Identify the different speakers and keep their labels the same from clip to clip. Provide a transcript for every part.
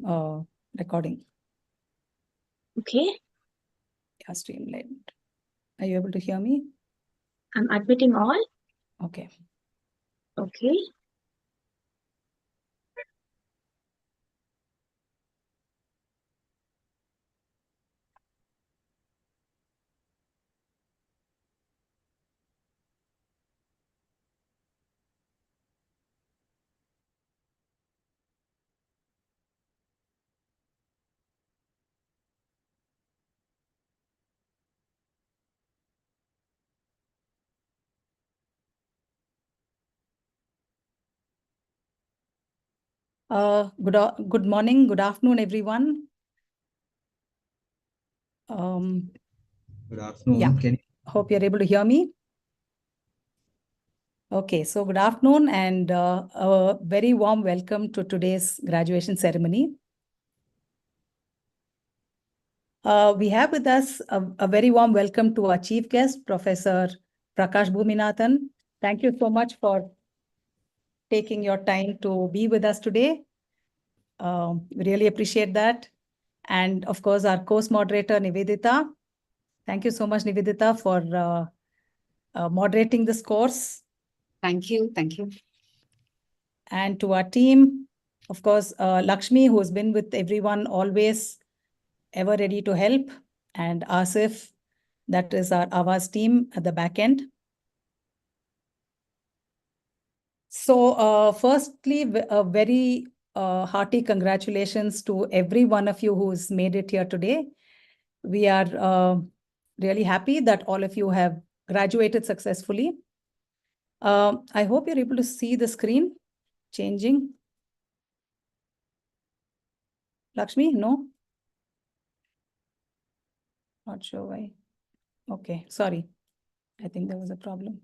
Speaker 1: recording.
Speaker 2: Okay,
Speaker 1: Yeah, streamlined. Are you able to hear me?
Speaker 2: I'm admitting all.
Speaker 1: Okay.
Speaker 2: Okay.
Speaker 1: Good morning, good afternoon, everyone.
Speaker 3: Good afternoon.
Speaker 1: Yeah. Hope you're able to hear me. Okay, so good afternoon and a very warm welcome to today's graduation ceremony. We have with us a very warm welcome to our chief guest, Professor Prakash Bhuminathan. Thank you so much for taking your time to be with us today. We really appreciate that. And of course, our course moderator, Nivedita. Thank you so much, Nivedita, for moderating this course.
Speaker 4: Thank you. Thank you.
Speaker 1: And to our team, of course, Lakshmi, who has been with everyone always, ever ready to help, and Asif, that is our Avaz team at the back end. So firstly, a very hearty congratulations to every one of you who's made it here today. We are really happy that all of you have graduated successfully. I hope you're able to see the screen changing. Lakshmi, no? Not sure why. Okay, sorry. I think there was a problem.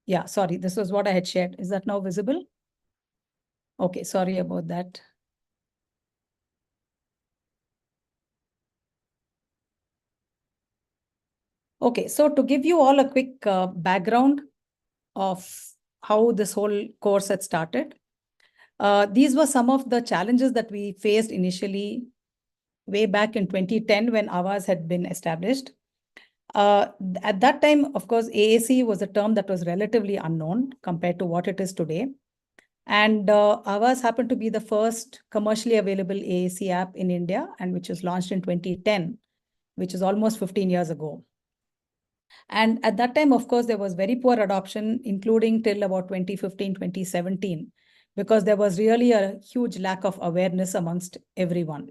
Speaker 1: Yeah, sorry, this was what I had shared. Is that now visible? Okay, sorry about that. Okay, so to give you all a quick background of how this whole course had started, these were some of the challenges that we faced initially way back in 2010 when Avaz had been established. At that time, of course, AAC was a term that was relatively unknown compared to what it is today. And Avaz happened to be the first commercially available AAC app in India, and which was launched in 2010, which is almost 15 years ago. And at that time, of course, there was very poor adoption, including till about 2015, 2017, because there was really a huge lack of awareness amongst everyone,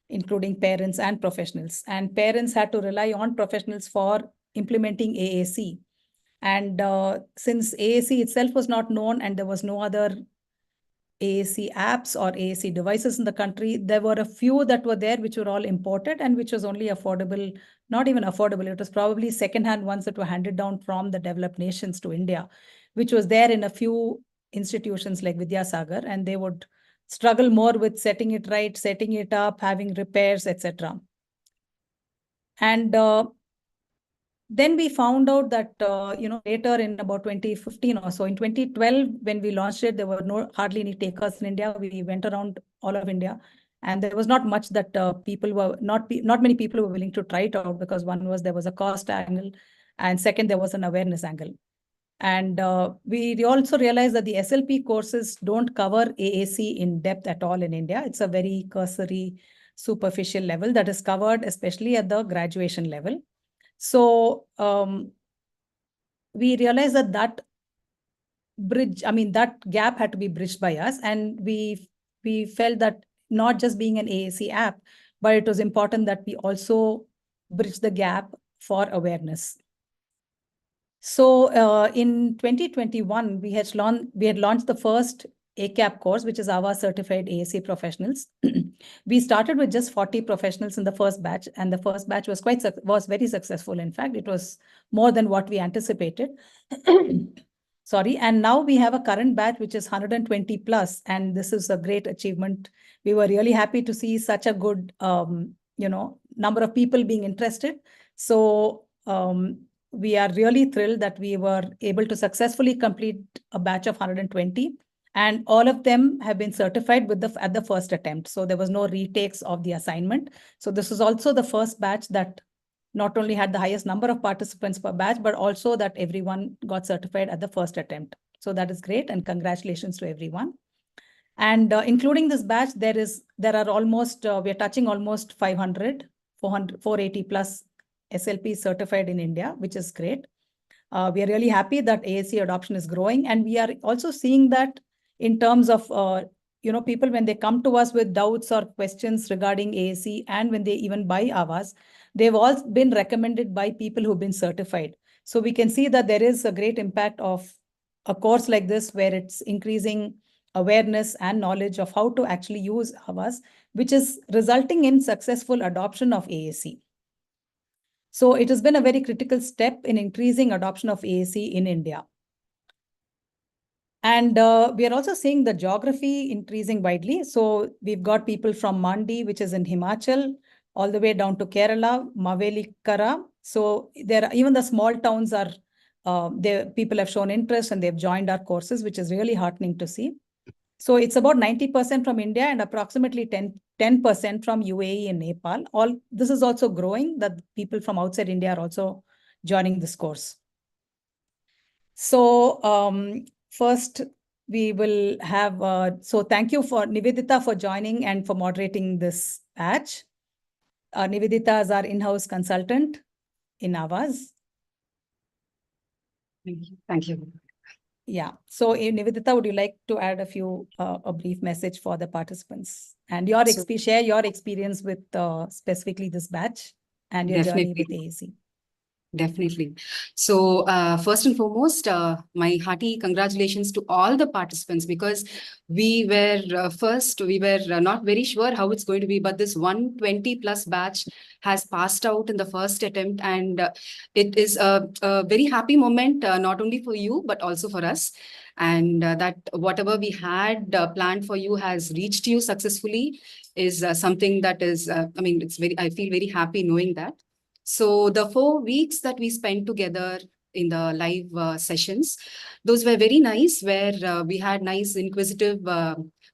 Speaker 1: including parents and professionals. And parents had to rely on professionals for implementing AAC. And since AAC itself was not known and there was no other AAC apps or AAC devices in the country, there were a few that were there which were all imported and which was only affordable, not even affordable. It was probably secondhand ones that were handed down from the developed nations to India, which was there in a few institutions like Vidyasagar, and they would struggle more with setting it right, setting it up, having repairs, etc. And then we found out that, later in about 2015 or so, in 2012, when we launched it, there were hardly any takers in India. We went around all of India, and there was not much that people were, not many people were willing to try it out, because one was there was a cost angle, and second, there was an awareness angle. And we also realized that the SLP courses don't cover AAC in depth at all in India. It's a very cursory, superficial level that is covered, especially at the graduation level. So we realized that that gap had to be bridged by us. And we felt that not just being an AAC app, but it was important that we also bridge the gap for awareness. So in 2021, we had launched the first ACAP course, which is our certified AAC professionals. We started with just 40 professionals in the first batch, and the first batch was very successful. In fact, it was more than what we anticipated. Sorry, and now we have a current batch which is 120 plus, and this is a great achievement. We were really happy to see such a good, number of people being interested. So we are really thrilled that we were able to successfully complete a batch of 120. And all of them have been certified at the first attempt. So there was no retakes of the assignment. So this is also the first batch that not only had the highest number of participants per batch, but also that everyone got certified at the first attempt. So that is great, and congratulations to everyone. And including this batch, there are almost, we are touching almost 500, 400, 480 plus SLP certified in India, which is great. We are really happy that AAC adoption is growing. And we are also seeing that in terms of, people, when they come to us with doubts or questions regarding AAC, and when they even buy Avas, they've all been recommended by people who've been certified. So we can see that there is a great impact of a course like this, where it's increasing awareness and knowledge of how to actually use Avas, which is resulting in successful adoption of AAC. So it has been a very critical step in increasing adoption of AAC in India. And we are also seeing the geography increasing widely. So we've got people from Mandi, which is in Himachal, all the way down to Kerala, Mavelikara. So there, even the small towns are, people have shown interest and they've joined our courses, which is really heartening to see. So it's about 90% from India and approximately 10% from UAE and Nepal. This is also growing, that people from outside India are also joining this course. So first we will have, so thank you for Nivedita for joining and for moderating this batch. Nivedita is our in-house consultant in Avas.
Speaker 4: Thank you.
Speaker 1: Yeah. So Nivedita, would you like to add a brief message for the participants and share your experience with specifically this batch and your journey with AAC?
Speaker 4: Definitely. So first and foremost, my hearty congratulations to all the participants, because we were not very sure how it's going to be, but this 120 plus batch has passed out in the first attempt, and it is a very happy moment, not only for you, but also for us. And that whatever we had planned for you has reached you successfully is something that is, I feel very happy knowing that. So the 4 weeks that we spent together in the live sessions, those were very nice, where we had nice inquisitive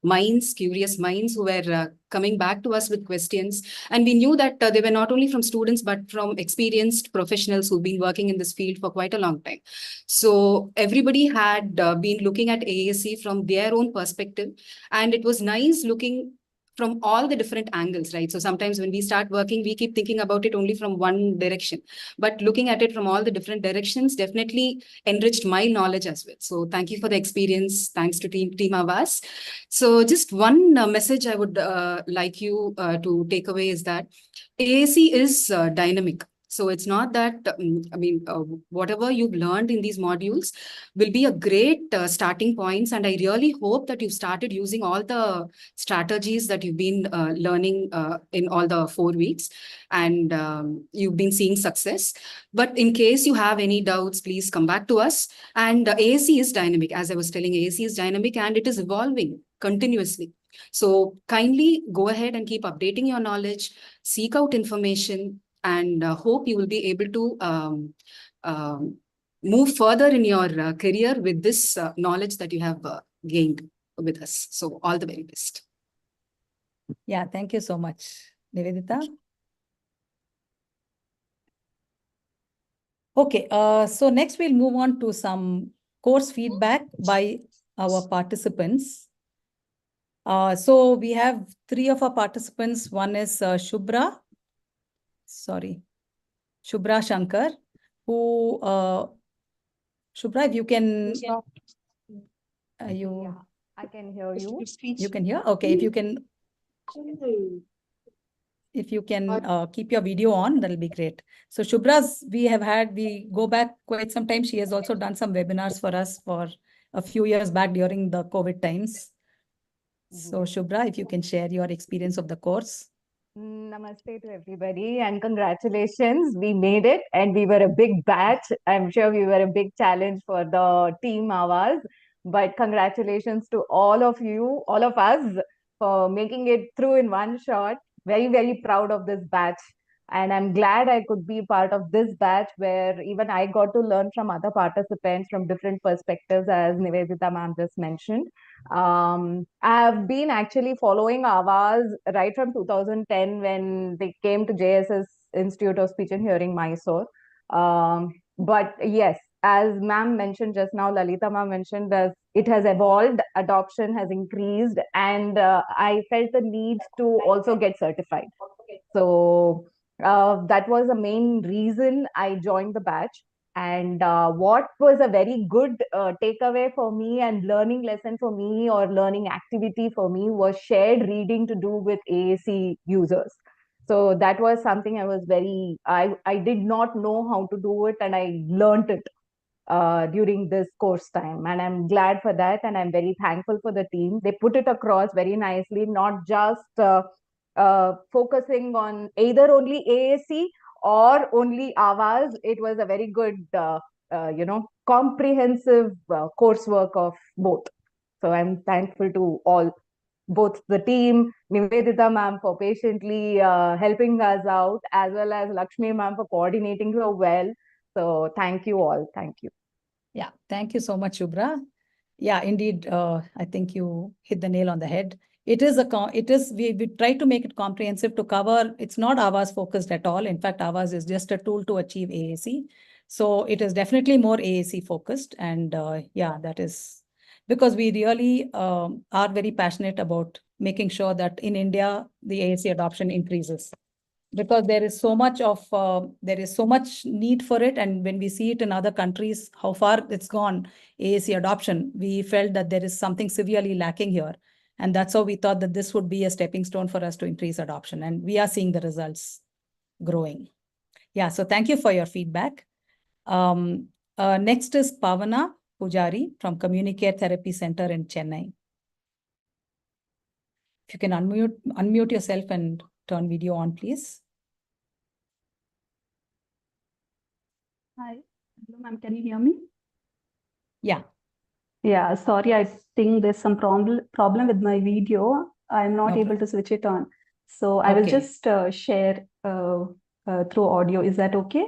Speaker 4: minds, curious minds who were coming back to us with questions. And we knew that they were not only from students, but from experienced professionals who've been working in this field for quite a long time. So everybody had been looking at AAC from their own perspective. And it was nice looking from all the different angles, right? So sometimes when we start working, we keep thinking about it only from one direction, but looking at it from all the different directions definitely enriched my knowledge as well. So thank you for the experience. Thanks to Team Avas. So just one message I would like you to take away is that AAC is dynamic. So it's not that, whatever you've learned in these modules will be a great starting points. And I really hope that you've started using all the strategies that you've been learning in all the 4 weeks, and you've been seeing success. But in case you have any doubts, please come back to us. And AAC is dynamic. As I was telling, AAC is dynamic and it is evolving continuously. So kindly go ahead and keep updating your knowledge, seek out information, and hope you will be able to move further in your career with this knowledge that you have gained with us. So all the very best.
Speaker 1: Yeah, thank you so much, Nivedita. Okay, so next we'll move on to some course feedback by our participants. So we have 3 of our participants. One is Shubhra Shankar, who, Shubhra, if you can,
Speaker 5: Yeah, I can hear you.
Speaker 1: You can hear? Okay, if you can keep your video on, that'll be great. So Shubhra's, we go back quite some time. She has also done some webinars for us for a few years back during the COVID times. So Shubhra, if you can share your experience of the course.
Speaker 5: Namaste to everybody and congratulations. We made it and we were a big batch. I'm sure we were a big challenge for the team Avas, but congratulations to all of you, all of us, for making it through in one shot. Very, very proud of this batch. And I'm glad I could be part of this batch where even I got to learn from other participants from different perspectives, as Nivedita ma'am just mentioned. I've been actually following Avaz right from 2010 when they came to JSS Institute of Speech and Hearing, Mysore. But yes, as ma'am mentioned just now, Lalita ma'am mentioned that it has evolved, adoption has increased, and I felt the need to also get certified. So that was the main reason I joined the batch. And what was a very good takeaway for me and learning lesson for me or learning activity for me was shared reading to do with AAC users. So that was something I did not know how to do it, and I learned it during this course time. And I'm glad for that. And I'm very thankful for the team. They put it across very nicely, not just focusing on either only AAC or only Avaz. It was a very good, comprehensive coursework of both. So I'm thankful to all, both the team, Nivedita ma'am for patiently helping us out, as well as Lakshmi ma'am for coordinating so well. So thank you all. Thank you.
Speaker 1: Yeah, thank you so much, Shubhra. Yeah, indeed, I think you hit the nail on the head. We try to make it comprehensive to cover. It's not Avaz focused at all. In fact, Avaz is just a tool to achieve AAC. So it is definitely more AAC focused. And yeah, that is because we really are very passionate about making sure that in India, the AAC adoption increases. Because there is so much need for it, and when we see it in other countries, how far it's gone, AAC adoption, we felt that there is something severely lacking here, and that's how we thought that this would be a stepping stone for us to increase adoption, and we are seeing the results growing. Yeah, so thank you for your feedback. Next is Pavana Pujari from Communicate Therapy Center in Chennai. If you can unmute yourself and turn video on, please.
Speaker 6: Hi, hello ma'am, can you hear me?
Speaker 1: Yeah.
Speaker 6: Yeah, sorry, I think there's some problem with my video. I'm not able to switch it on. So I will just share through audio. Is that okay?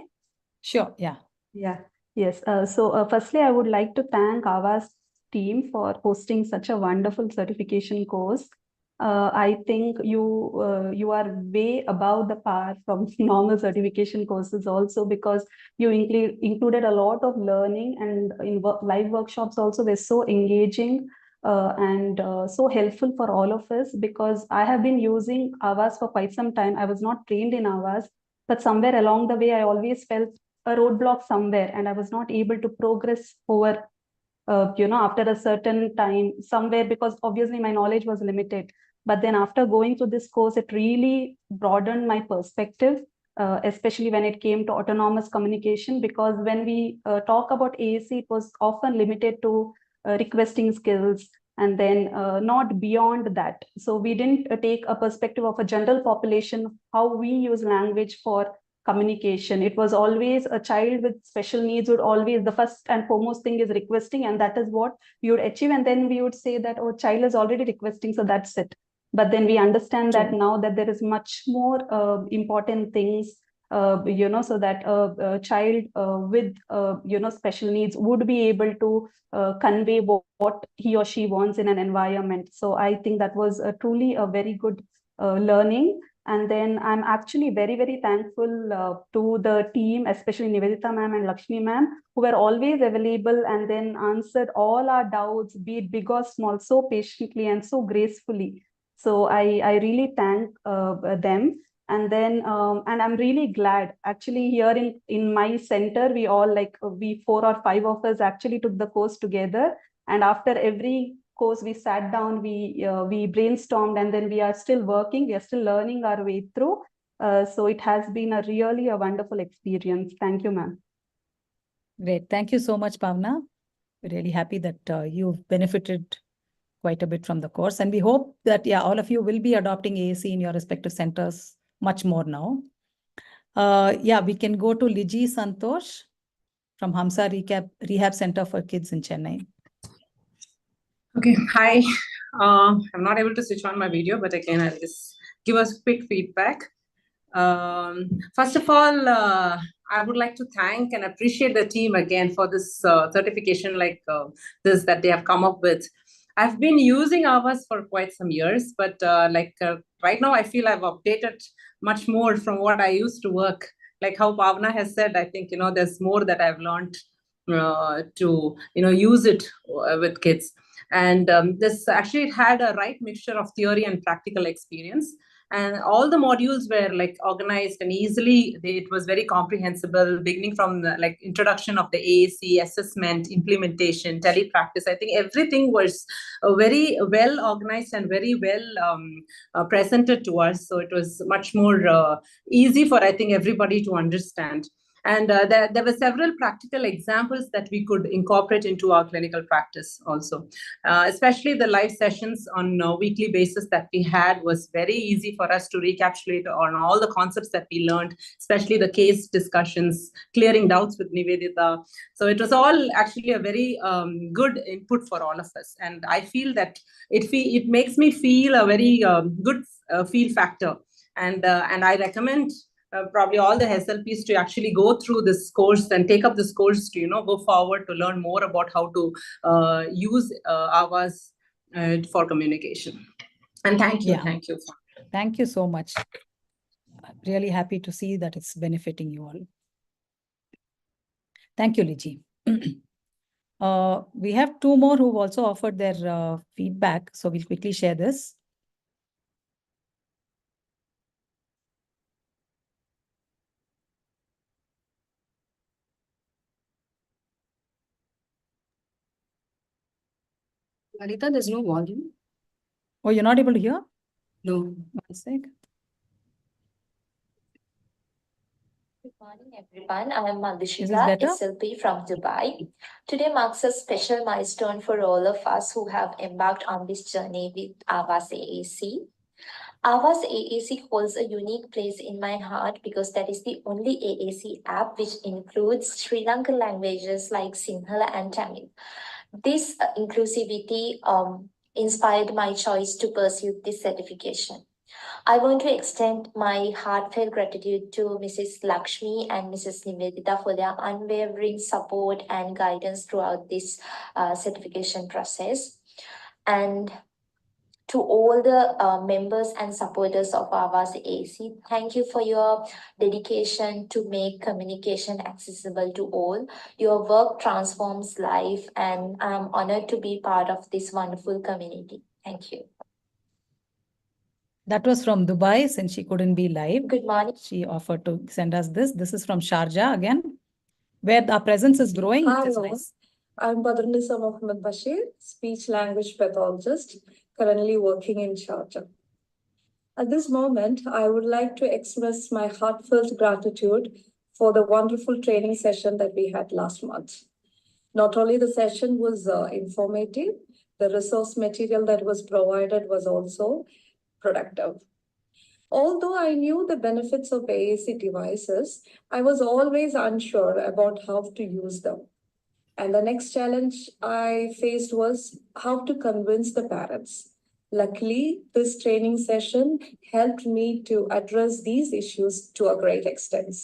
Speaker 1: Sure, yeah.
Speaker 6: Yeah, yes. So firstly, I would like to thank Avaz team for hosting such a wonderful certification course. I think you are way above the par from normal certification courses also, because you included a lot of learning, and in live workshops also were so engaging and so helpful for all of us, because I have been using Avaz for quite some time. I was not trained in Avaz, but somewhere along the way, I always felt a roadblock somewhere, and I was not able to progress over after a certain time somewhere, because obviously my knowledge was limited. But then after going through this course, it really broadened my perspective, especially when it came to autonomous communication, because when we talk about AAC, it was often limited to requesting skills, and then not beyond that. So we didn't take a perspective of a general population, how we use language for communication. It was always a child with special needs would always, the first and foremost thing is requesting, and that is what we would achieve. And then we would say that, oh, child is already requesting, so that's it. But then we understand that now that there is much more important things, so that a child with, special needs would be able to convey what he or she wants in an environment. So I think that was truly a very good learning. And then I'm actually very, very thankful to the team, especially Nivedita ma'am and Lakshmi ma'am, who were always available and then answered all our doubts, be it big or small, so patiently and so gracefully. So I really thank them. And then, and I'm really glad, actually here in my center, we all we 4 or 5 of us actually took the course together. And after every course, we sat down, we brainstormed, and then we are still working, we are still learning our way through. So it has been really a wonderful experience. Thank you, ma'am.
Speaker 1: Great. Thank you so much, Pavna. We're really happy that you've benefited quite a bit from the course. And we hope that, yeah, all of you will be adopting AAC in your respective centers much more now. Yeah, we can go to Liji Santosh from Hamsa Rehab Center for Kids in Chennai.
Speaker 7: Okay, hi. I'm not able to switch on my video, but again, I'll just give us quick feedback. First of all, I would like to thank and appreciate the team again for this certification like this that they have come up with. I've been using Avas for quite some years, but right now I feel I've updated much more from what I used to work. Like how Pavna has said, I think, there's more that I've learned to, use it with kids. And this actually had a right mixture of theory and practical experience. And all the modules were like organized and easily, it was very comprehensible, beginning from the like introduction of the AAC, assessment, implementation, telepractice. I think everything was very well organized and very well presented to us. So it was much more easy for, I think, everybody to understand. And there were several practical examples that we could incorporate into our clinical practice also. Especially the live sessions on a weekly basis that we had was very easy for us to recapitulate on all the concepts that we learned, especially the case discussions, clearing doubts with Nivedita. So it was all actually a very good input for all of us. And I feel that it makes me feel a very good feel factor. And I recommend probably all the SLPs to actually go through this course and take up this course to, go forward to learn more about how to use Avas for communication. And thank you.
Speaker 1: Yeah.
Speaker 7: Thank you.
Speaker 1: Thank you so much. I'm really happy to see that it's benefiting you all. Thank you, Liji. We have two more who've also offered their feedback, so we'll quickly share this.
Speaker 4: Lalita, there's no volume.
Speaker 1: Oh, you're not able to hear?
Speaker 4: No.
Speaker 1: 1 sec.
Speaker 8: Good morning, everyone. I am
Speaker 1: Is this
Speaker 8: Madhusila,
Speaker 1: better?
Speaker 8: SLP from Dubai. Today marks a special milestone for all of us who have embarked on this journey with Avas AAC. Avas AAC holds a unique place in my heart because that is the only AAC app which includes Sri Lankan languages like Sinhala and Tamil. This inclusivity inspired my choice to pursue this certification. I want to extend my heartfelt gratitude to Mrs. Lakshmi and Mrs. Nivedita for their unwavering support and guidance throughout this certification process. And to all the members and supporters of Avas AC, thank you for your dedication to make communication accessible to all. Your work transforms life, and I'm honored to be part of this wonderful community. Thank you.
Speaker 1: That was from Dubai, since she couldn't be live.
Speaker 8: Good morning.
Speaker 1: She offered to send us this. This is from Sharjah again, where our presence is growing, which is nice.
Speaker 9: I'm Badrunisa Mohammed Bashir, speech language pathologist, currently working in Sharjah. At this moment, I would like to express my heartfelt gratitude for the wonderful training session that we had last month. Not only the session was informative, the resource material that was provided was also productive. Although I knew the benefits of AAC devices, I was always unsure about how to use them. And the next challenge I faced was how to convince the parents. Luckily, this training session helped me to address these issues to a great extent.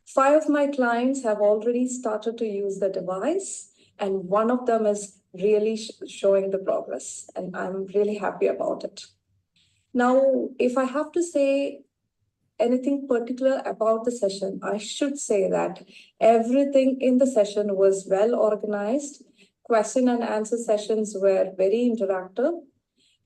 Speaker 9: 5 of my clients have already started to use the device, and one of them is really showing the progress, and I'm really happy about it. Now, if I have to say anything particular about the session, I should say that everything in the session was well organized. Question and answer sessions were very interactive.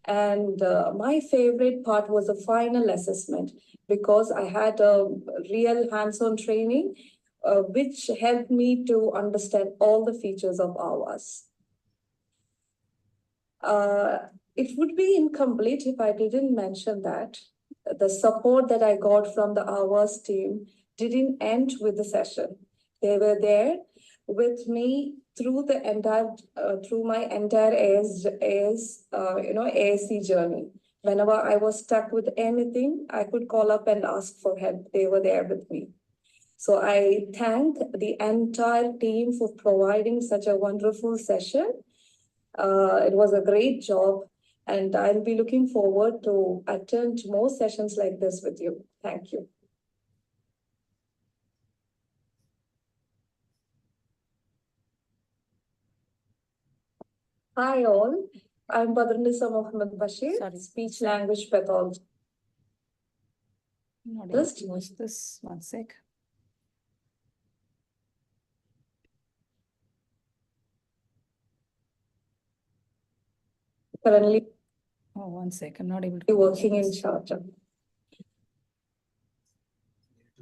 Speaker 9: And my favorite part was the final assessment, because I had a real hands-on training, which helped me to understand all the features of Avas. It would be incomplete if I didn't mention that the support that I got from the Avas team didn't end with the session. They were there with me through the entire, through my entire ASC journey. Whenever I was stuck with anything, I could call up and ask for help. They were there with me. So I thank the entire team for providing such a wonderful session. It was a great job, and I'll be looking forward to attend more sessions like this with you. Thank you. Hi all, I'm Badrunisa Mohammed Bashir,
Speaker 1: Sorry.
Speaker 9: speech language pathologist.
Speaker 1: I'm not able to use this. One sec.
Speaker 9: Currently
Speaker 1: Oh, one sec. I'm not able to
Speaker 9: working in
Speaker 1: use this.
Speaker 9: Sharjah.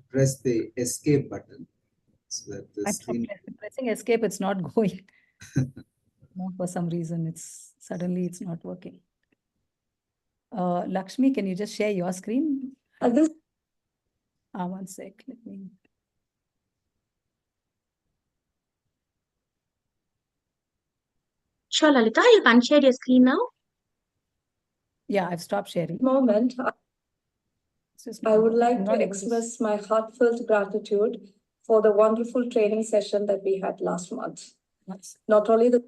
Speaker 3: Press the escape button so that the
Speaker 1: I'm
Speaker 3: screen.
Speaker 1: pressing escape. It's not going. No, for some reason, it's not working. Lakshmi, can you just share your screen?
Speaker 9: This
Speaker 1: One sec. Let me.
Speaker 2: Sure, Lalita, you can share your screen now.
Speaker 1: Yeah, I've stopped sharing.
Speaker 9: moment,
Speaker 1: It's just
Speaker 9: I
Speaker 1: not
Speaker 9: would
Speaker 1: working.
Speaker 9: like
Speaker 1: I'm
Speaker 9: to
Speaker 1: not able
Speaker 9: express my heartfelt gratitude for the wonderful training session that we had last month.
Speaker 1: Yes.
Speaker 9: Not only the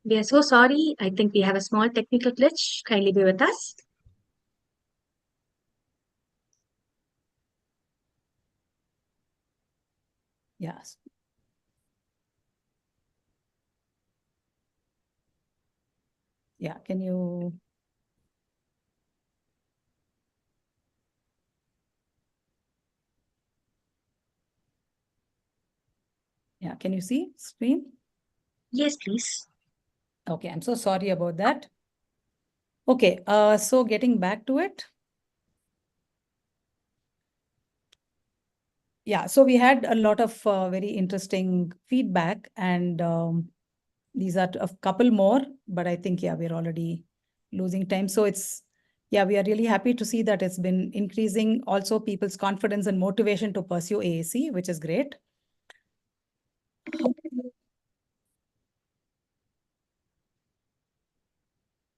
Speaker 2: We are so sorry. I think we have a small technical glitch. Kindly be with us.
Speaker 1: Yes. Yeah, can you? Yeah, can you see screen?
Speaker 2: Yes, please.
Speaker 1: Okay, I'm so sorry about that. Okay, so getting back to it. Yeah, so we had a lot of very interesting feedback, and these are a couple more, but I think, yeah, we're already losing time. So yeah, we are really happy to see that it's been increasing also people's confidence and motivation to pursue AAC, which is great.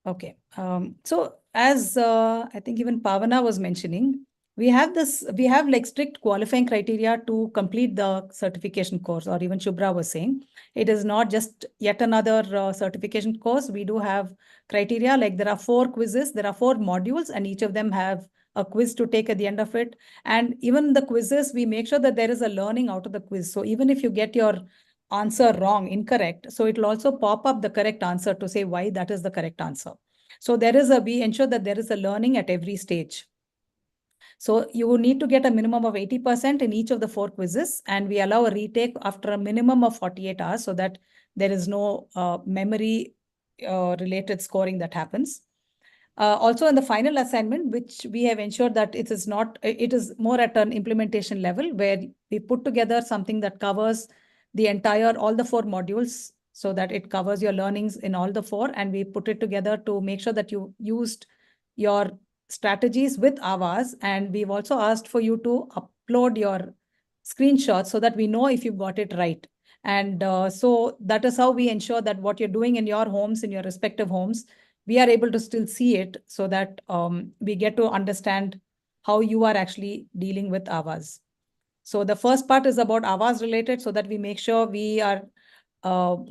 Speaker 1: Okay. So as I think even Pavana was mentioning, we have like strict qualifying criteria to complete the certification course, or even Shubhra was saying, it is not just yet another certification course. We do have criteria, like there are 4 quizzes, there are 4 modules, and each of them have a quiz to take at the end of it. And even the quizzes, we make sure that there is a learning out of the quiz. So even if you get your answer wrong, incorrect, so it will also pop up the correct answer to say why that is the correct answer. So we ensure that there is a learning at every stage. So you need to get a minimum of 80% in each of the 4 quizzes, and we allow a retake after a minimum of 48 hours so that there is no memory related scoring that happens. Also in the final assignment, which we have ensured that it is more at an implementation level, where we put together something that covers all the 4 modules, so that it covers your learnings in all the 4, and we put it together to make sure that you used your strategies with Avas. And we've also asked for you to upload your screenshots so that we know if you got it right. And so that is how we ensure that what you're doing in your homes, in your respective homes, we are able to still see it, so that we get to understand how you are actually dealing with Avas. So the first part is about Avas related, so that we make sure we are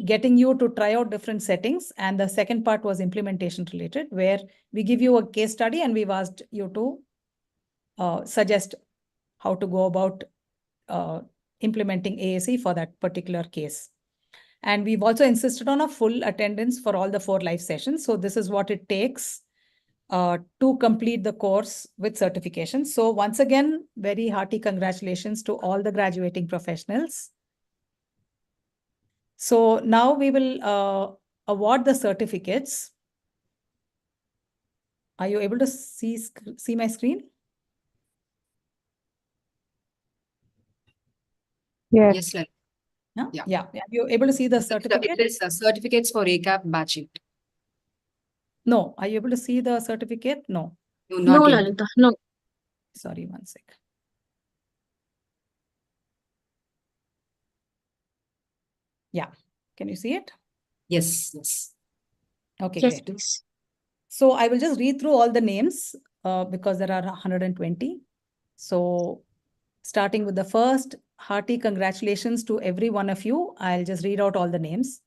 Speaker 1: getting you to try out different settings. And the second part was implementation related, where we give you a case study and we've asked you to suggest how to go about implementing AAC for that particular case. And we've also insisted on a full attendance for all the 4 live sessions. So this is what it takes to complete the course with certification. So once again, very hearty congratulations to all the graduating professionals. So now we will award the certificates. Are you able to see my screen?
Speaker 4: Yes, like,
Speaker 1: Yeah. You're able to see the certificate?
Speaker 4: It is certificates for ACAP batch 8.
Speaker 1: No. Are you able to see the certificate? No.
Speaker 4: No,
Speaker 2: No,
Speaker 4: not yet.
Speaker 2: Lalita, no.
Speaker 1: Sorry, one sec. Yeah. Can you see it?
Speaker 4: Yes, yes.
Speaker 1: Okay,
Speaker 2: Yes,
Speaker 1: great.
Speaker 2: please.
Speaker 1: So I will just read through all the names because there are 120. So starting with the first, hearty congratulations to every one of you. I'll just read out all the names.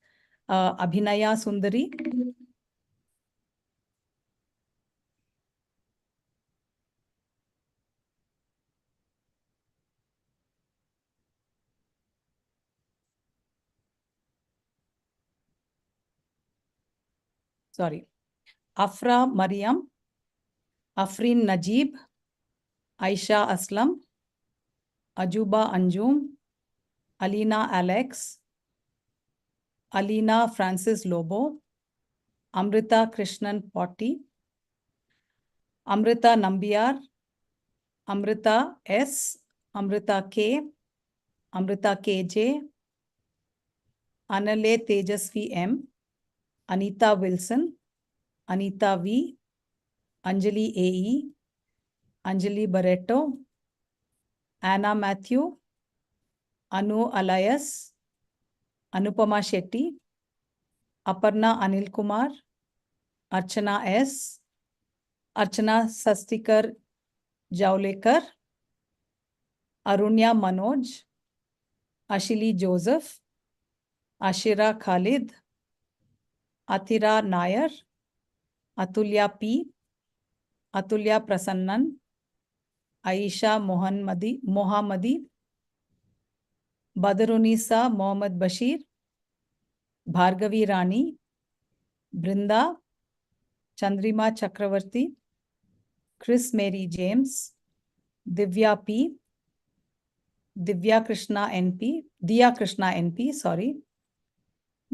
Speaker 1: Abhinaya Sundari, sorry, Afra Mariam, Afrin Najib, Aisha Aslam, Ajuba Anjum, Alina Alex, Alina Francis Lobo, Amrita Krishnan Potti, Amrita Nambiar, Amrita S, Amrita K, Amrita KJ, Anale Tejasvi M, Anita Wilson, Anita V, Anjali AE, Anjali Barreto, Anna Matthew, Anu Alias, Anupama Shetty, Aparna Anil Kumar, Archana S, Archana Sastikar Jaulekar, Arunya Manoj, Ashili Joseph, Ashira Khalid, Athira Nair, Atulya P, Atulya Prasannan, Aisha Mohammadi, Badarunisa Mohammad Bashir, Bhargavi Rani, Brinda, Chandrima Chakravarti, Chris Mary James, Divya P, Diya Krishna NP, sorry,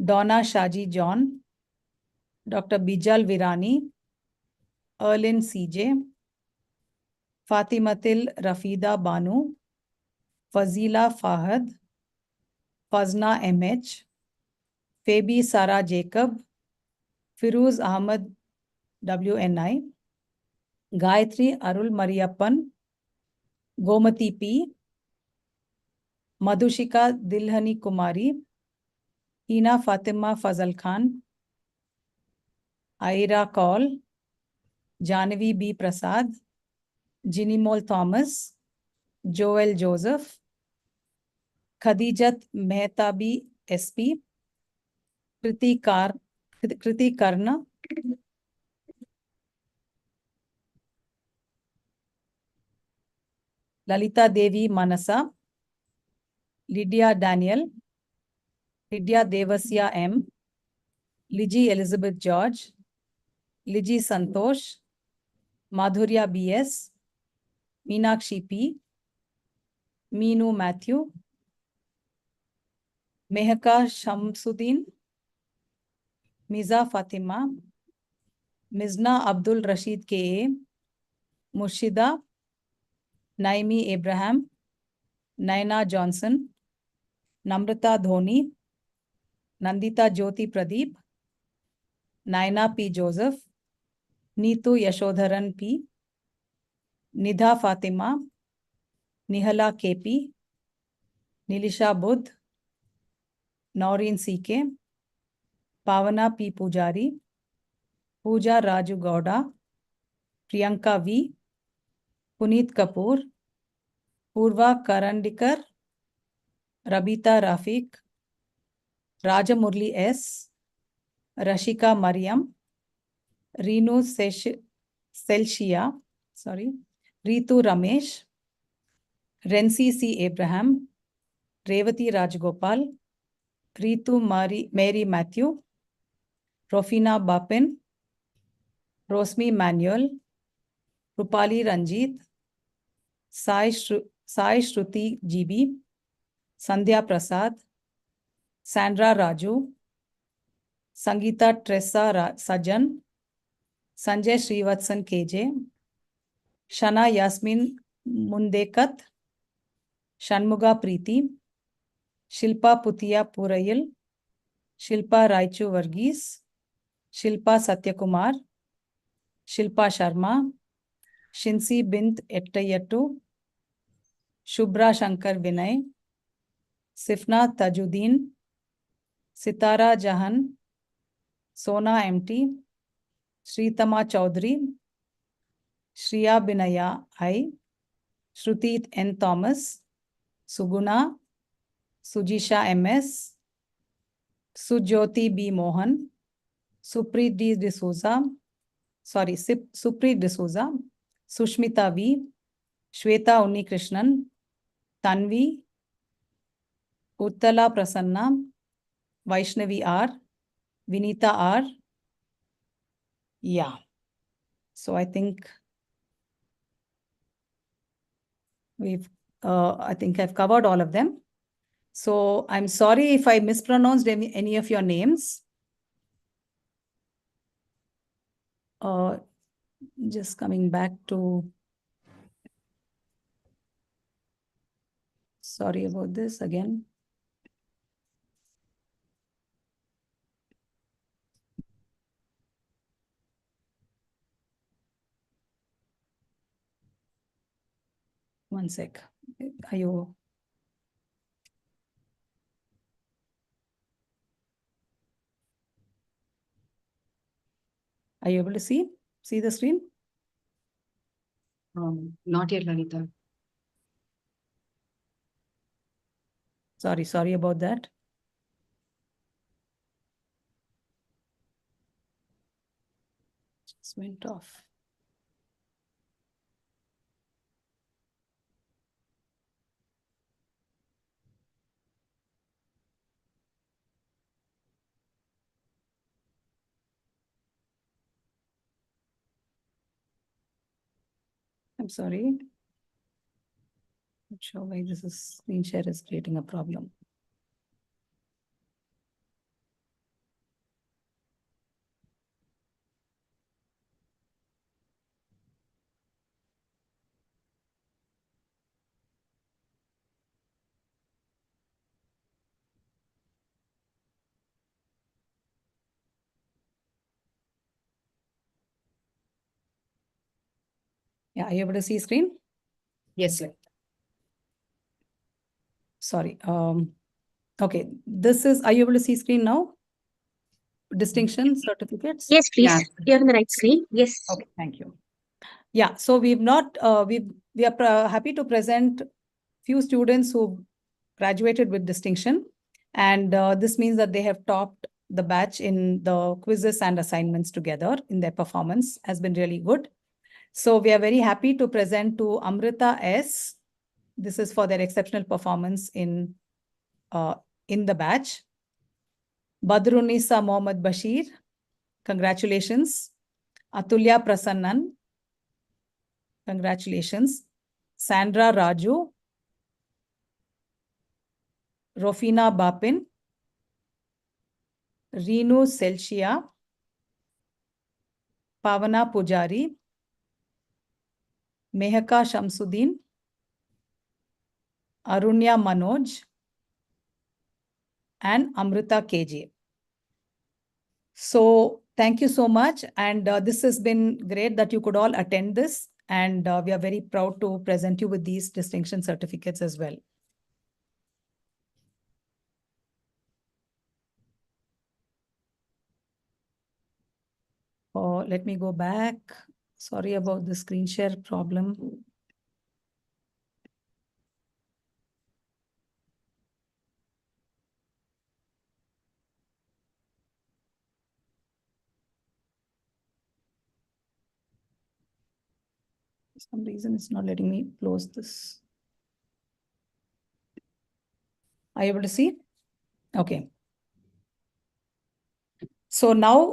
Speaker 1: Donna Shaji John, Dr. Bijal Virani, Erlin CJ, Fatimatil Rafida Banu, Fazila Fahad, Fazna MH, Fabi Sara Jacob, Firuz Ahmad WNI, Gayatri Arul Mariappan, Gomati P, Madhushika Dilhani Kumari, Hina Fatima Fazal Khan, Aira Kaul, Janavi B. Prasad, Jinimol Thomas, Joel Joseph, Khadijat Mehtabi SP, Kriti Karna, Lalita Devi Manasa, Lydia Daniel, Lydia Devasya M, Liji Elizabeth George, Liji Santosh, Madhurya BS, Meenakshi P, Meenu Matthew, Mehaka Shamsuddin, Miza Fatima, Mizna Abdul Rashid K.A., Murshida, Naimi Abraham, Naina Johnson, Namrata Dhoni, Nandita Jyoti Pradeep, Naina P. Joseph, Neetu Yashodharan P, Nidha Fatima, Nihala KP, Nilisha Budh, Noreen CK, Pavana P. Pujari, Pooja Raju Gowda, Priyanka V, Puneet Kapoor, Purva Karandikar, Rabita Rafiq, Rajamurli S, Rashika Mariam, Reenu Selshia, Ritu Ramesh, Rensi C. Abraham, Revati Rajgopal, Ritu Mary Matthew, Rofina Bapin, Rosmi Manuel, Rupali Ranjit, Sai Shruti GB, Sandhya Prasad, Sandra Raju, Sangeeta Tressa Sajan, Sanjay Srivatsan KJ, Shana Yasmin Mundekat, Shanmuga Preeti, Shilpa Putia Purayil, Shilpa Raichu Varghese, Shilpa Satyakumar, Shilpa Sharma, Shinsi Bint Ettayattu, Shubhra Shankar Vinay, Sifna Tajuddin, Sitara Jahan, Sona MT, Sritama Chaudhary, Shriya Binaya I, Shruti N. Thomas, Suguna, Sujisha MS, Sujyoti B. Mohan, Supreet D. D'Souza, Supreet D'Souza, Sushmita V, Shweta Unnikrishnan, Tanvi, Uttala Prasanna, Vaishnavi R, Vinita R. Yeah. So I think I think I've covered all of them. So I'm sorry if I mispronounced any of your names. Just coming back to, sorry about this again. One sec. Are you? Are you able to see the screen?
Speaker 4: Not yet, Lalita.
Speaker 1: Sorry about that. Just went off. I'm sorry. Not sure why this screen share is creating a problem. Yeah, are you able to see screen?
Speaker 4: Yes, sir.
Speaker 1: Sorry. Okay, are you able to see screen now? Distinction certificates?
Speaker 2: Yes, please.
Speaker 4: Yeah.
Speaker 2: You're on the right screen. Yes.
Speaker 1: Okay, thank you. Yeah, so we are happy to present few students who graduated with distinction. And this means that they have topped the batch in the quizzes and assignments together. In their performance has been really good. So we are very happy to present to Amrita S. This is for their exceptional performance in the batch. Badrunisa Mohammad Bashir, congratulations. Atulya Prasannan, congratulations. Sandra Raju, Rofina Bapin, Reenu Selshia, Pavana Pujari, Mehaka Shamsuddin, Arunya Manoj, and Amrita KJ. So thank you so much. And this has been great that you could all attend this. And we are very proud to present you with these distinction certificates as well. Let me go back. Sorry about the screen share problem. For some reason, it's not letting me close this. Are you able to see? Okay. So now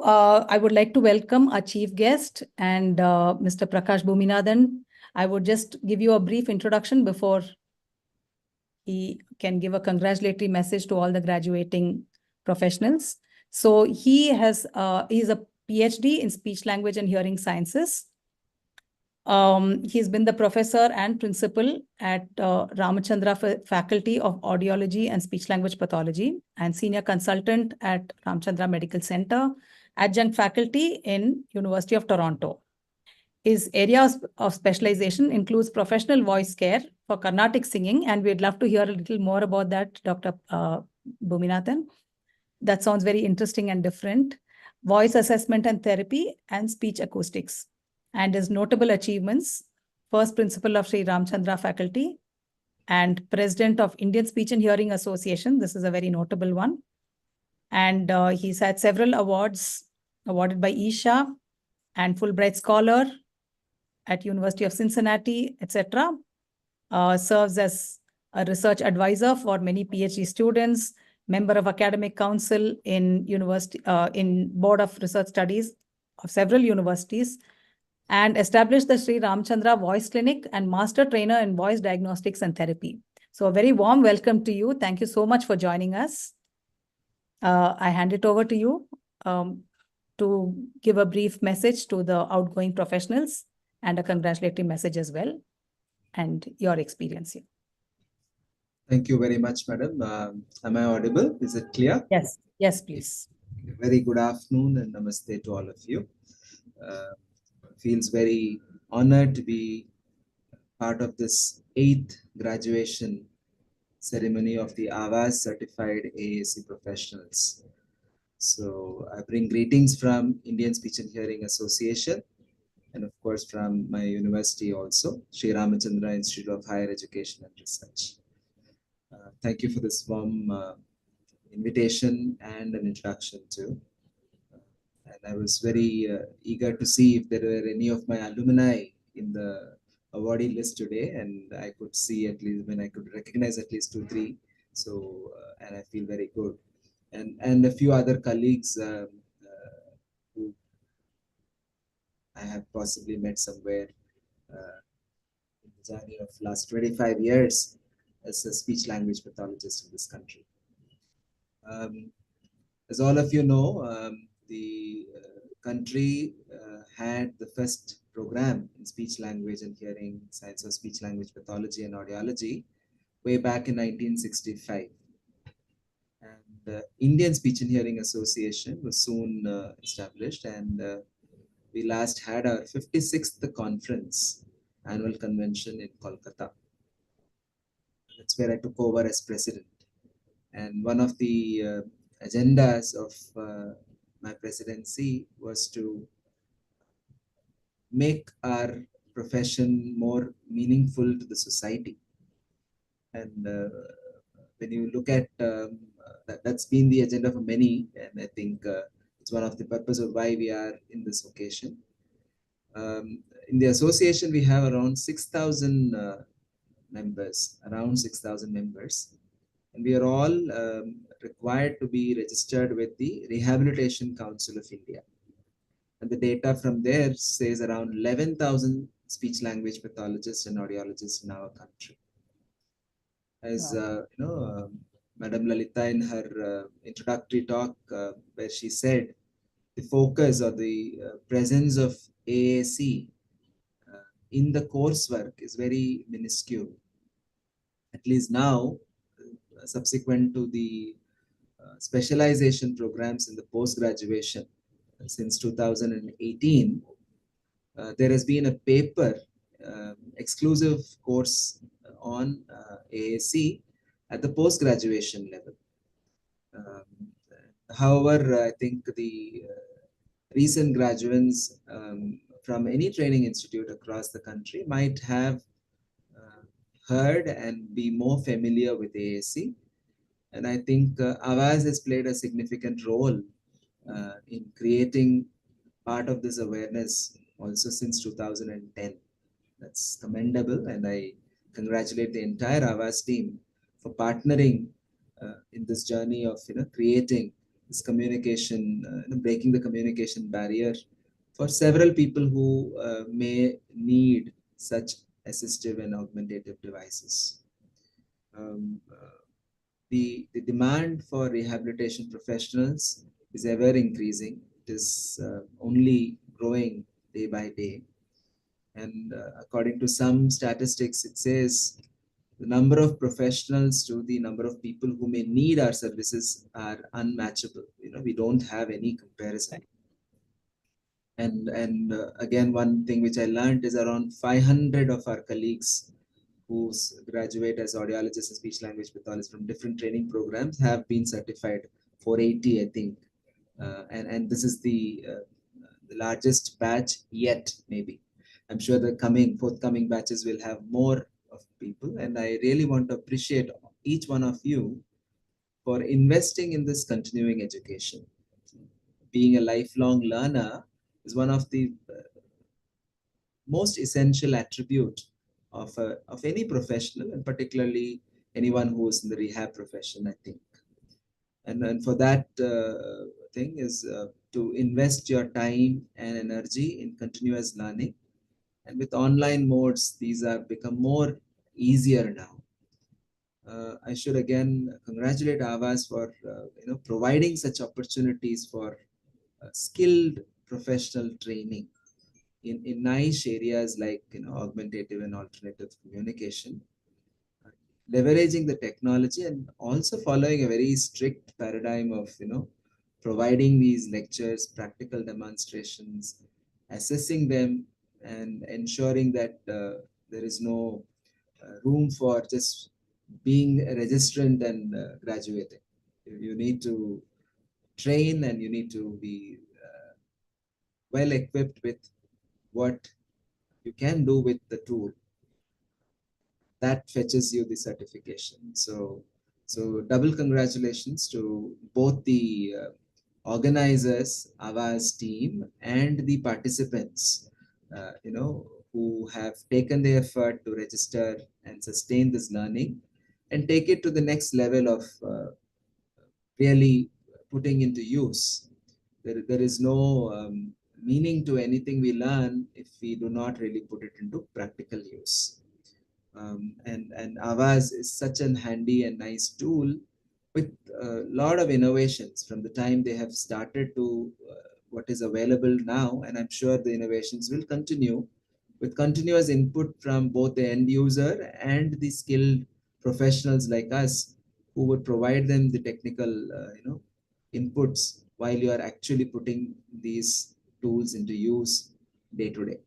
Speaker 1: I would like to welcome our chief guest and Mr. Prakash Bhuminathan. I would just give you a brief introduction before he can give a congratulatory message to all the graduating professionals. So he's a PhD in speech language and hearing sciences. He's been the professor and principal at Ramachandra Faculty of Audiology and Speech Language Pathology and senior consultant at Ramachandra Medical Center, adjunct faculty in University of Toronto. His areas of specialization includes professional voice care for Carnatic singing, and we'd love to hear a little more about that, Dr. Bhuminathan. That sounds very interesting and different. Voice assessment and therapy and speech acoustics. And his notable achievements, first principal of Sri Ramachandra Faculty and president of Indian Speech and Hearing Association. This is a very notable one. And he's had several awards awarded by Isha and Fulbright Scholar at University of Cincinnati, etc. Serves as a research advisor for many PhD students, member of academic council in university, in board of research studies of several universities, and established the Sri Ramchandra Voice Clinic and master trainer in voice diagnostics and therapy. So a very warm welcome to you. Thank you so much for joining us. I hand it over to you to give a brief message to the outgoing professionals and a congratulatory message as well, and your experience here.
Speaker 3: Thank you very much, madam. Am I audible? Is it clear?
Speaker 1: Yes, yes, please.
Speaker 3: Very good afternoon and namaste to all of you. Feels very honored to be part of this 8th graduation ceremony of the Awaaz certified AAC professionals. So I bring greetings from Indian Speech and Hearing Association, and of course from my university also, Sri Ramachandra Institute of Higher Education and Research. Thank you for this warm invitation and an introduction too. And I was very eager to see if there were any of my alumni in the awardee list today, and I could see at least, when I could recognize at least 2, 3. So, and I feel very good. And a few other colleagues who I have possibly met somewhere in the journey of last 25 years as a speech language pathologist in this country. As all of you know, the country had the first program in speech language and hearing science, or speech language pathology and audiology, way back in 1965. And the Indian Speech and Hearing Association was soon established, and we last had our 56th conference, annual convention in Kolkata. That's where I took over as president. And one of the agendas of my presidency was to make our profession more meaningful to the society. And when you look at that's been the agenda for many, and I think it's one of the purpose of why we are in this occasion. In the association, we have around 6,000 members, and we are all required to be registered with the Rehabilitation Council of India. And the data from there says around 11,000 speech language pathologists and audiologists in our country. As Madam Lalita in her introductory talk, where she said the focus or the presence of AAC in the coursework is very minuscule. At least now, subsequent to the specialization programs in the post-graduation since 2018, there has been a paper exclusive course on AAC at the post-graduation level. However, I think the recent graduates from any training institute across the country might have heard and be more familiar with AAC. And I think Awaaz has played a significant role in creating part of this awareness also since 2010. That's commendable, and I congratulate the entire Awaaz team for partnering in this journey of creating this communication, breaking the communication barrier for several people who may need such assistive and augmentative devices. The demand for rehabilitation professionals is ever increasing. It is only growing day by day. And according to some statistics, it says the number of professionals to the number of people who may need our services are unmatchable. We don't have any comparison. And again, one thing which I learned is around 500 of our colleagues who graduate as audiologists and speech language pathologists from different training programs have been certified. 480, I think. And this is the largest batch yet, maybe. I'm sure the forthcoming batches will have more of people. And I really want to appreciate each one of you for investing in this continuing education. Being a lifelong learner is one of the most essential attribute of any professional, and particularly anyone who is in the rehab profession, I think. And for that thing is to invest your time and energy in continuous learning. And with online modes, these are become more easier now. I should again congratulate Avas for providing such opportunities for skilled professional training in niche areas like augmentative and alternative communication, leveraging the technology and also following a very strict paradigm of providing these lectures, practical demonstrations, assessing them, and ensuring that there is no room for just being a registrant and graduating. You need to train and you need to be well equipped with what you can do with the tool that fetches you the certification. So double congratulations to both the organizers, Ava's team, and the participants, who have taken the effort to register and sustain this learning and take it to the next level of really putting into use. There is no meaning to anything we learn if we do not really put it into practical use. And Avaz is such an handy and nice tool with a lot of innovations from the time they have started to what is available now. And I'm sure the innovations will continue with continuous input from both the end user and the skilled professionals like us who would provide them the technical inputs while you are actually putting these tools into use day to day.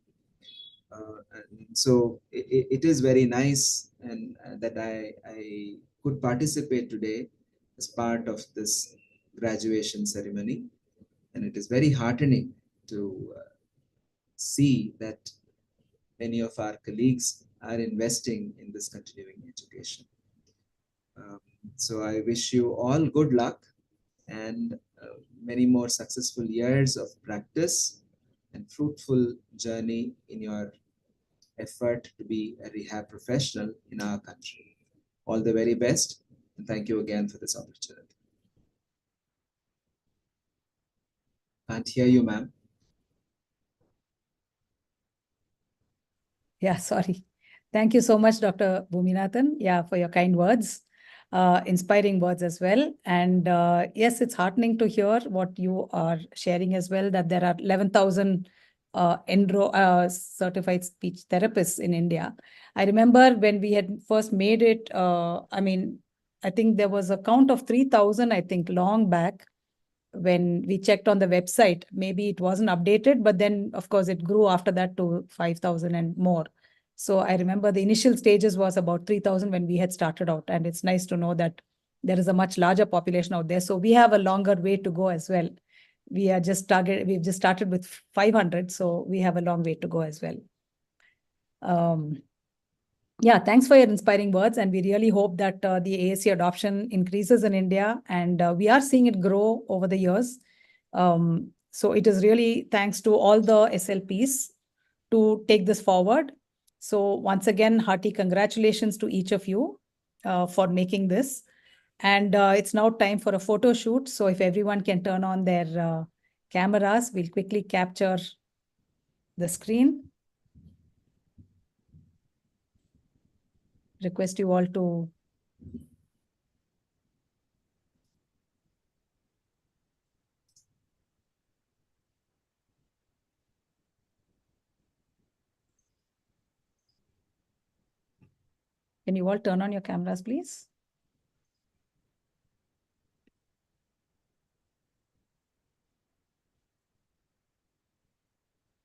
Speaker 3: And so it is very nice and that I could participate today as part of this graduation ceremony. And it is very heartening to see that many of our colleagues are investing in this continuing education. So I wish you all good luck and many more successful years of practice and fruitful journey in your effort to be a rehab professional in our country. All the very best, and thank you again for this opportunity. Can't hear you, ma'am.
Speaker 1: Yeah, sorry. Thank you so much, Dr. Bhuminathan, yeah, for your kind words, inspiring words as well. And yes, it's heartening to hear what you are sharing as well, that there are 11,000 certified speech therapists in India. I remember when we had first made it, I think there was a count of 3,000, I think, long back when we checked on the website. Maybe it wasn't updated, but then, of course, it grew after that to 5,000 and more. So I remember the initial stages was about 3,000 when we had started out. And it's nice to know that there is a much larger population out there. So we have a longer way to go as well. We've just started with 500, so we have a long way to go as well. Yeah, thanks for your inspiring words. And we really hope that the AAC adoption increases in India. And we are seeing it grow over the years. So it is really thanks to all the SLPs to take this forward. So once again, hearty congratulations to each of you for making this. And it's now time for a photo shoot. So if everyone can turn on their cameras, we'll quickly capture the screen. Request you all to can you all turn on your cameras, please?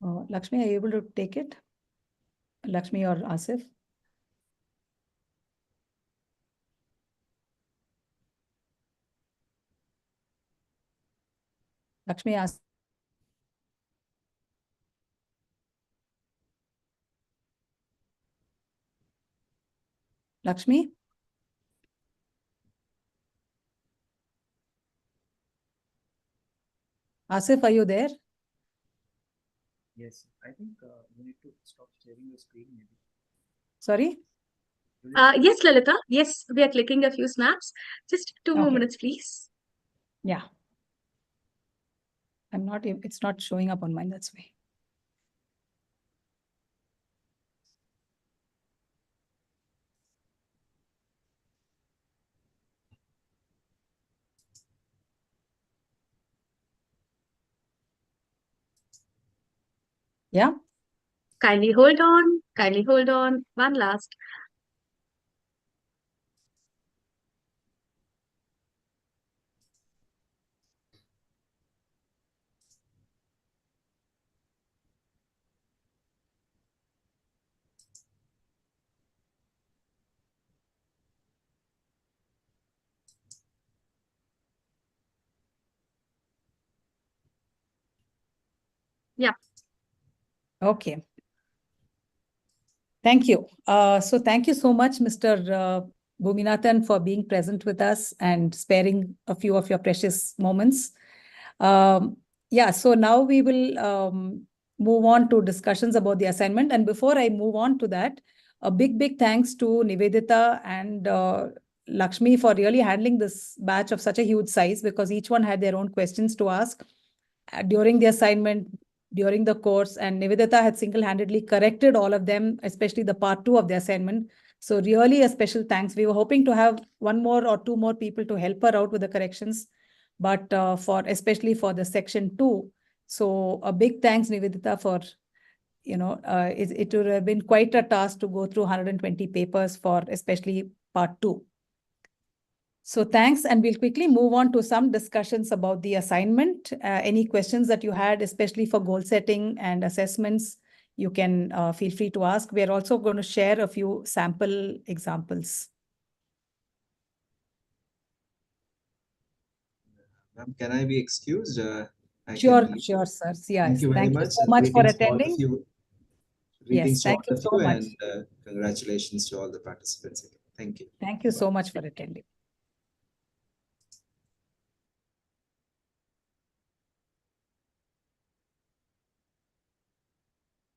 Speaker 1: Lakshmi, are you able to take it? Lakshmi or Asif? Lakshmi, Asif. Lakshmi? Asif, are you there?
Speaker 10: Yes, I think you need to stop sharing your screen maybe.
Speaker 1: Sorry?
Speaker 2: Yes, Lalita. Yes, we are clicking a few snaps. Just 2 more
Speaker 1: Okay.
Speaker 2: minutes, please.
Speaker 1: Yeah. It's not showing up on mine, that's why. Yeah.
Speaker 2: Kindly hold on. Kindly hold on. One last. Yeah.
Speaker 1: Okay. Thank you. So thank you so much, Mr. Bhuminathan, for being present with us and sparing a few of your precious moments. Yeah, so now we will move on to discussions about the assignment. And before I move on to that, a big thanks to Nivedita and Lakshmi for really handling this batch of such a huge size, because each one had their own questions to ask during the assignment, during the course, and Nivedita had single-handedly corrected all of them, especially the part 2 of the assignment. So really a special thanks. We were hoping to have 1 more or 2 more people to help her out with the corrections, but especially for the section 2. So a big thanks, Nivedita, for, it would have been quite a task to go through 120 papers for especially part 2. So thanks, and we'll quickly move on to some discussions about the assignment. Any questions that you had, especially for goal setting and assessments, you can feel free to ask. We're also going to share a few sample examples.
Speaker 3: Ma'am, can I be excused?
Speaker 1: Sure, sir. Yeah,
Speaker 3: Thank you very much.
Speaker 1: Thank you so much for
Speaker 3: Greetings to all of
Speaker 1: attending.
Speaker 3: you.
Speaker 1: Yes,
Speaker 3: Greetings to all
Speaker 1: thank you
Speaker 3: of
Speaker 1: so
Speaker 3: you,
Speaker 1: much.
Speaker 3: and congratulations to all the participants again. Thank you.
Speaker 1: Thank you so much for attending.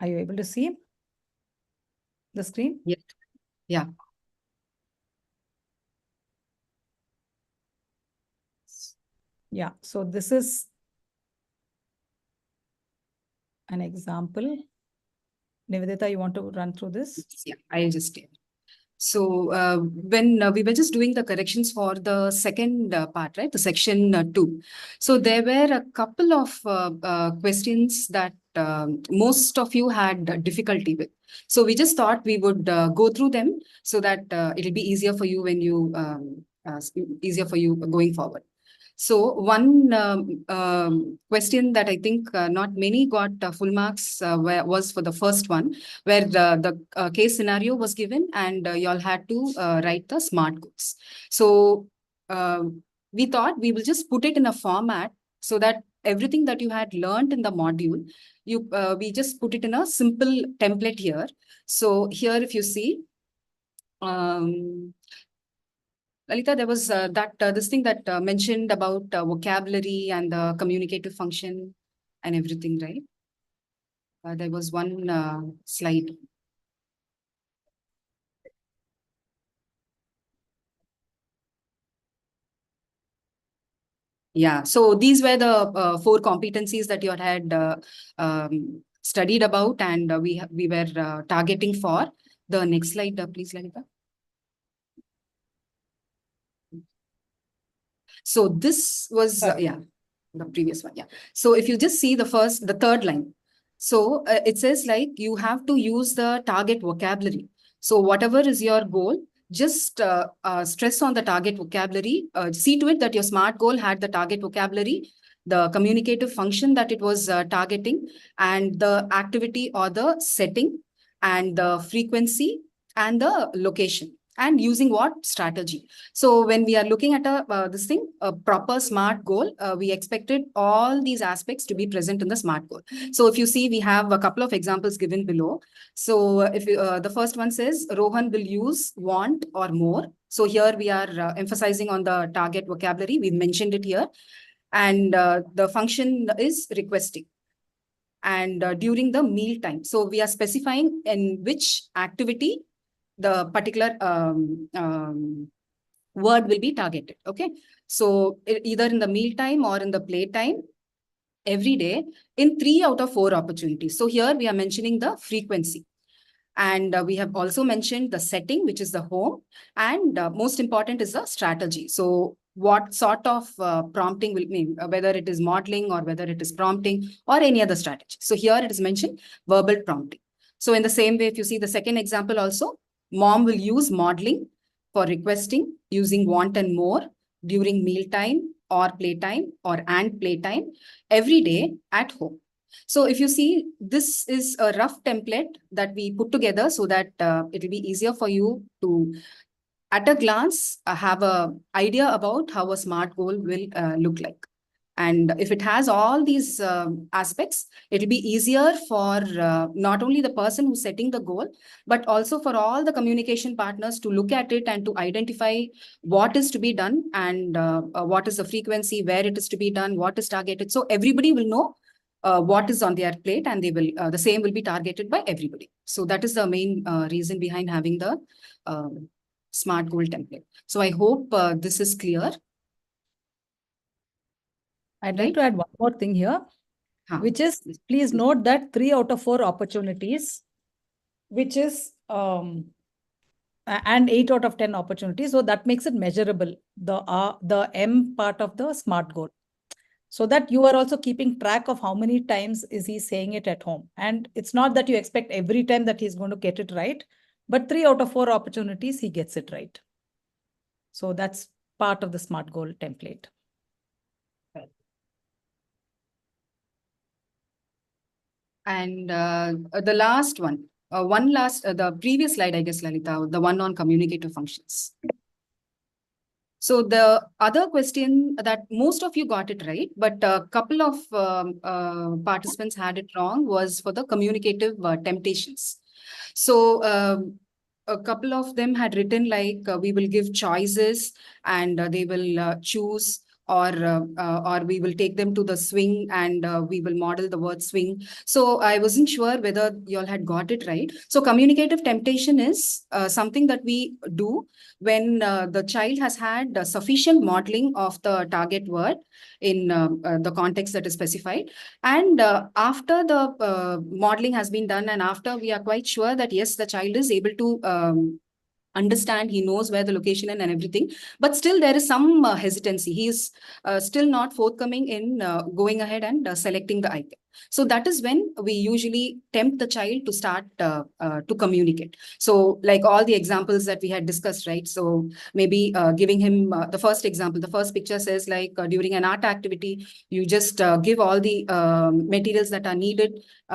Speaker 1: Are you able to see the screen?
Speaker 4: Yes. Yeah.
Speaker 1: Yeah, so this is an example. Nivedita, you want to run through this?
Speaker 4: Yeah, I'll just tell. So when we were just doing the corrections for the second part, right, the section 2. So there were a couple of questions that most of you had difficulty with. So we just thought we would go through them so that it'll be easier for you when you easier for you going forward. So one question that I think not many got full marks was for the first one, where the case scenario was given and you all had to write the SMART goals. So we thought we will just put it in a format so that everything that you had learned in the module, we just put it in a simple template here. So here, if you see, Lalita, there was this thing that mentioned about vocabulary and the communicative function and everything, right? There was one slide. Yeah, so these were the 4 competencies that you had studied about, and we were targeting for. The next slide, please, Lalita. So this was, yeah, the previous one, yeah. So if you just see the third line, so it says like you have to use the target vocabulary. So whatever is your goal, just stress on the target vocabulary. See to it that your SMART goal had the target vocabulary, the communicative function that it was targeting, and the activity or the setting, and the frequency and the location. and using what strategy. So when we are looking at a proper SMART goal, we expected all these aspects to be present in the SMART goal. So if you see, we have a couple of examples given below. So if the first one says Rohan will use want or more. So here we are emphasizing on the target vocabulary. We mentioned it here. And the function is requesting. And during the meal time. So we are specifying in which activity the particular word will be targeted. Okay. So either in the meal time or in the play time, every day in 3 out of 4 opportunities. So here we are mentioning the frequency. And we have also mentioned the setting, which is the home. And most important is the strategy. So what sort of prompting will mean, whether it is modeling or whether it is prompting or any other strategy. So here it is mentioned verbal prompting. So in the same way, if you see the second example also, mom will use modeling for requesting using want and more during mealtime or playtime or and playtime every day at home. So if you see, this is a rough template that we put together so that it will be easier for you to, at a glance, have an idea about how a SMART goal will look like. And if it has all these aspects, it will be easier for not only the person who's setting the goal, but also for all the communication partners to look at it and to identify what is to be done and what is the frequency, where it is to be done, what is targeted. So everybody will know what is on their plate, and they will the same will be targeted by everybody. So that is the main reason behind having the SMART goal template. So I hope this is clear.
Speaker 1: I'd like to add one more thing here, which is,
Speaker 4: Yes.
Speaker 1: please note that 3 out of 4 opportunities, which is and 8 out of 10 opportunities. So that makes it measurable, the M part of the SMART goal. So that you are also keeping track of how many times is he saying it at home. And it's not that you expect every time that he's going to get it right, but 3 out of 4 opportunities, he gets it right. So that's part of the SMART goal template.
Speaker 4: And the last one, the previous slide, I guess, Lalita, the one on communicative functions. So the other question that most of you got it right, but a couple of participants had it wrong was for the communicative temptations. So a couple of them had written like, we will give choices and they will choose, or we will take them to the swing and we will model the word swing. So I wasn't sure whether you all had got it right. So communicative temptation is something that we do when the child has had sufficient modeling of the target word in the context that is specified. And after the modeling has been done and after we are quite sure that yes, the child is able to understand, he knows where the location and everything, but still there is some hesitancy. He is still not forthcoming in going ahead and selecting the item. So that is when we usually tempt the child to start to communicate. So like all the examples that we had discussed, right? So maybe giving him the first example, the first picture says like during an art activity, you just give all the materials that are needed